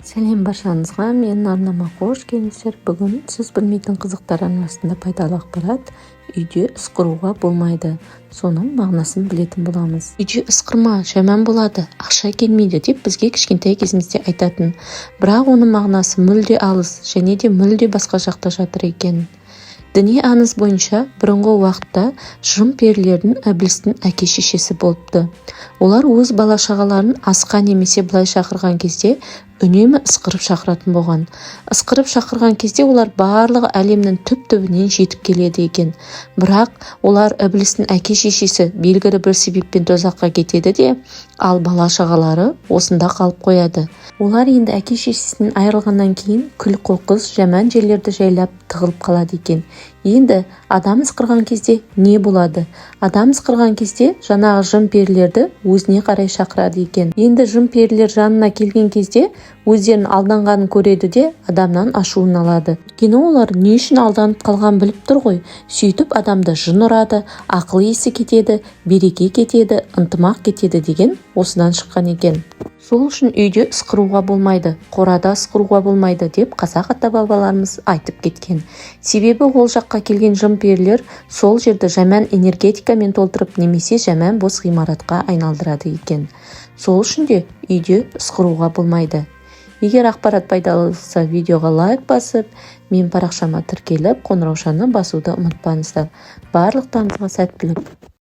Сәлем баршаңызға, мен арнама қош келдіңіздер. Бүгін сіз білмейтін қызықтар арнасында пайдалы ақпарат. Үйде ысқыруға болмайды. Соның мағынасын білетін боламыз. Үйде ысқырма, жаман болады, ақша келмейді деп бізге кішкентай кезімізде айтатын. Бірақ оның мағынасы мүлде алыс және де мүлде басқа жақта жатыр екен. Діни аңыз бойынша бұрынғы уақытта жын-перілердің Іблістің әке-шешесі болыпты. Олар өз бала-шағаларын асқа немесе былай шақырған кезде үнемі ысқырып шақыратын болған. Ысқырып шақырған кезде олар барлығы әлемнің түп-түбінен жетіп келеді екен. Бірақ олар Іблістің әке-шешесі белгілі бір себеппен тозаққа кетеді де, ал бала-шағалары осында қалып қояды. Олар енді әке-шешесінен айырылғаннан кейін күл-қоқыс жаман жерлерді жайлап тығылып қалады екен. Енді адам ысқырған кезде не болады? Адам ысқырған кезде жаңағы жын-перілерді өзіне қарай шақырады екен. Енді жын-перілер жанына келген кезде өздерін алданғанын көреді де адамнан ашуын алады. Өйткені олар не үшін алданып қалған біліп тұр ғой. Сөйтіп адамды жын ұрады, ақыл есі кетеді, береке кетеді, ынтымақ кетеді деген осыдан шыққан екен. Сол үшін үйде ысқыруға болмайды, қорада ысқыруға болмайды деп қазақ ата-бабаларымыз айтып кеткен. Себебі ол жаққа келген жын-перілер сол жерді жаман энергетикамен толтырып немесе жаман бос ғимаратқа айналдырады екен. Сол үшін де үйде ысқыруға болмайды. Егер ақпарат пайдалысы видеоға лайк басып, мен парақшама тіркеліп, қоңыраушаны басуды ұмытпаңыздар. Барлықтарыңызға сәттілік.